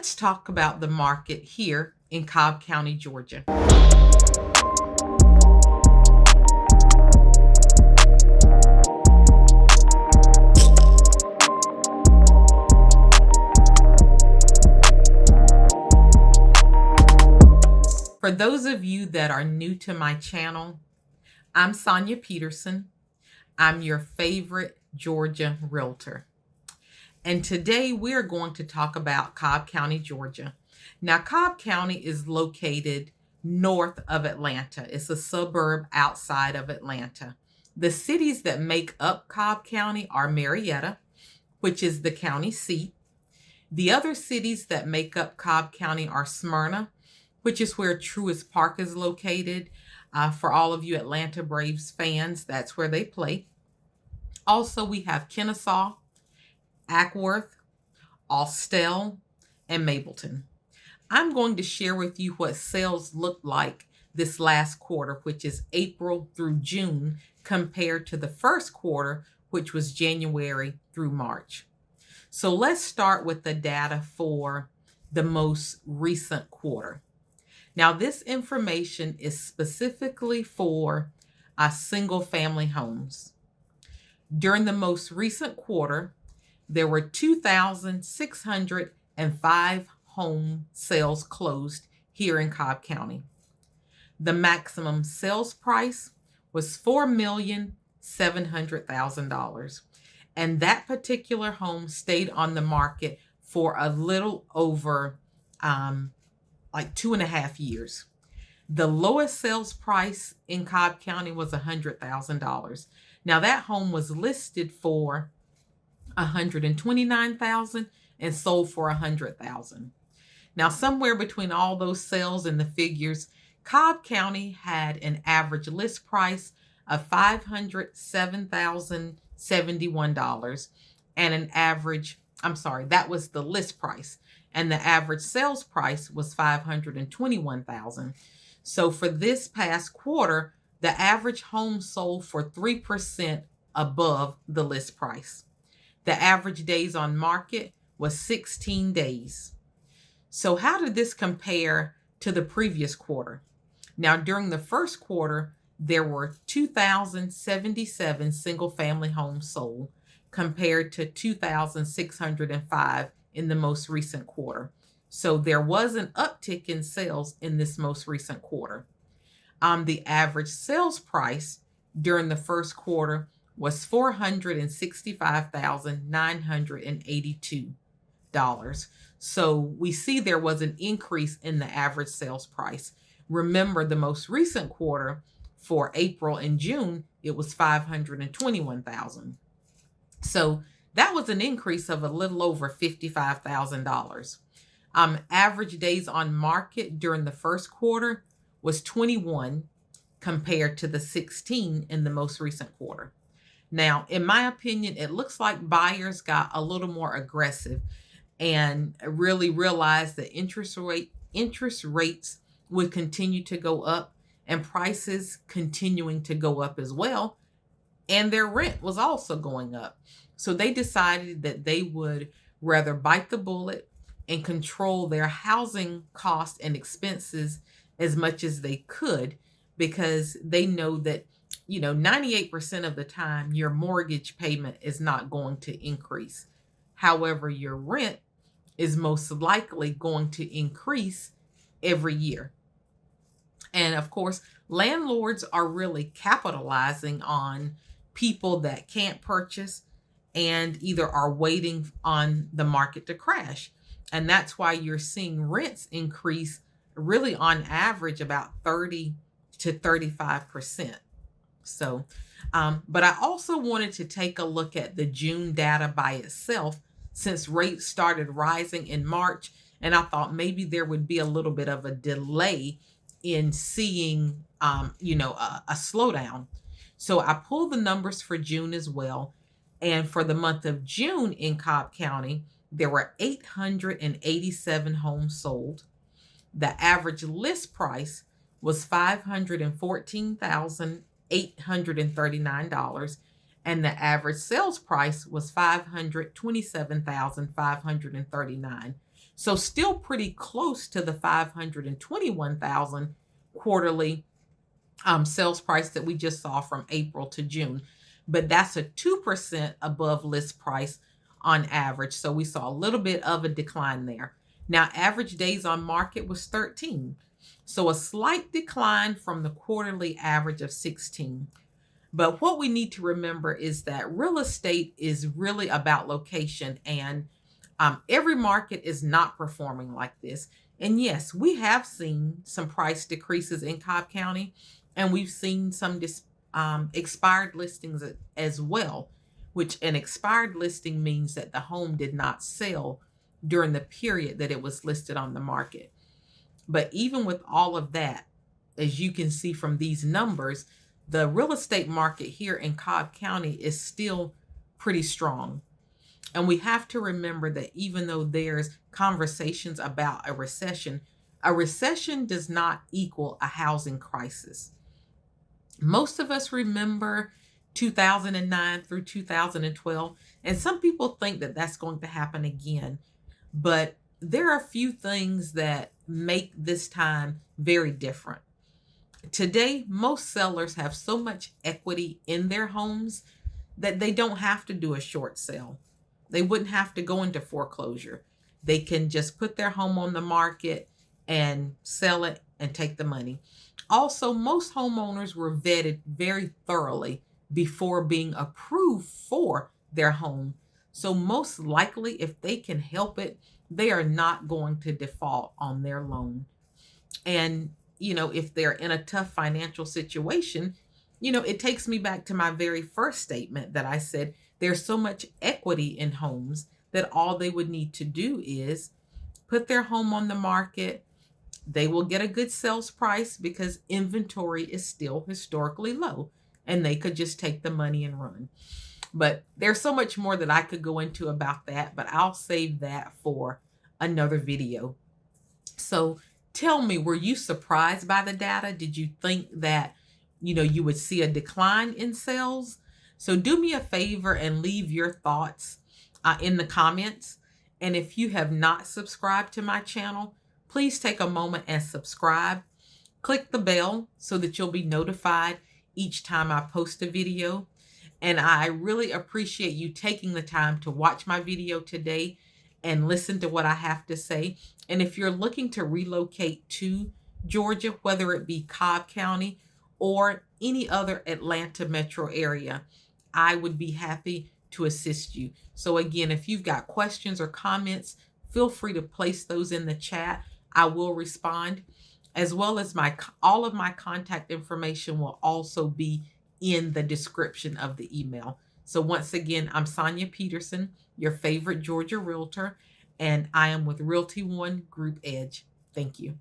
let's talk about the market here in Cobb County, Georgia. For those of you that are new to my channel, I'm Sonya Peterson. I'm your favorite Georgia realtor. And today we're going to talk about Cobb County, Georgia. Now, Cobb County is located north of Atlanta. It's a suburb outside of Atlanta. The cities that make up Cobb County are Marietta, which is the county seat. The other cities that make up Cobb County are Smyrna, which is where Truist Park is located. For all of you Atlanta Braves fans, that's where they play. Also, we have Kennesaw, Ackworth, Austell, and Mableton. I'm going to share with you what sales looked like this last quarter, which is April through June, compared to the first quarter, which was January through March. So let's start with the data for the most recent quarter. Now, this information is specifically for single-family homes. During the most recent quarter, there were 2,605 home sales closed here in Cobb County. The maximum sales price was $4,700,000. And that particular home stayed on the market for a little over 2.5 years. The lowest sales price in Cobb County was $100,000. Now that home was listed for $129,000 and sold for $100,000. Now, somewhere between all those sales and the figures, Cobb County had an average list price of $507,071 and that was the list price. And the average sales price was $521,000. So for this past quarter, the average home sold for 3% above the list price. The average days on market was 16 days. So how did this compare to the previous quarter? Now, during the first quarter, there were 2,077 single-family homes sold compared to 2,605 in the most recent quarter. So there was an uptick in sales in this most recent quarter. The average sales price during the first quarter was $465,982. So we see there was an increase in the average sales price. Remember, the most recent quarter for April and June, it was $521,000. So that was an increase of a little over $55,000. Average days on market during the first quarter was 21 compared to the 16 in the most recent quarter. Now, in my opinion, it looks like buyers got a little more aggressive and really realized that interest rates would continue to go up and prices continuing to go up as well. And their rent was also going up. So they decided that they would rather bite the bullet and control their housing costs and expenses as much as they could, because they know that 98% of the time your mortgage payment is not going to increase. However, your rent is most likely going to increase every year. And of course, landlords are really capitalizing on people that can't purchase and either are waiting on the market to crash. And that's why you're seeing rents increase really on average about 30 to 35%. So, but I also wanted to take a look at the June data by itself, since rates started rising in March, and I thought maybe there would be a little bit of a delay in seeing, a slowdown. So I pulled the numbers for June as well. And for the month of June in Cobb County, there were 887 homes sold. The average list price was $514,839, and the average sales price was $527,539. So still pretty close to the 521,000 quarterly sales price that we just saw from April to June. But that's a 2% above list price on average. So we saw a little bit of a decline there. Now, average days on market was 13. So a slight decline from the quarterly average of 16. But what we need to remember is that real estate is really about location, and every market is not performing like this. And yes, we have seen some price decreases in Cobb County, and we've seen some expired listings as well, which an expired listing means that the home did not sell during the period that it was listed on the market. But even with all of that, as you can see from these numbers, the real estate market here in Cobb County is still pretty strong. And we have to remember that even though there's conversations about a recession does not equal a housing crisis. Most of us remember 2009 through 2012, and some people think that that's going to happen again. But there are a few things that make this time very different. Today, most sellers have so much equity in their homes that they don't have to do a short sale. They wouldn't have to go into foreclosure. They can just put their home on the market and sell it and take the money. Also, most homeowners were vetted very thoroughly before being approved for their home. So most likely, if they can help it, they are not going to default on their loan. And, if they're in a tough financial situation, it takes me back to my very first statement that I said there's so much equity in homes that all they would need to do is put their home on the market. They will get a good sales price because inventory is still historically low, and they could just take the money and run. But there's so much more that I could go into about that, but I'll save that for another video. So tell me, were you surprised by the data? Did you think that, you would see a decline in sales? So do me a favor and leave your thoughts in the comments. And if you have not subscribed to my channel, please take a moment and subscribe. Click the bell so that you'll be notified each time I post a video. And I really appreciate you taking the time to watch my video today and listen to what I have to say. And if you're looking to relocate to Georgia, whether it be Cobb County or any other Atlanta metro area, I would be happy to assist you. So again, if you've got questions or comments, feel free to place those in the chat. I will respond, as well as all of my contact information will also be in the description of the email. So once again, I'm Sonya Peterson, your favorite Georgia realtor, and I am with Realty One Group Edge. Thank you.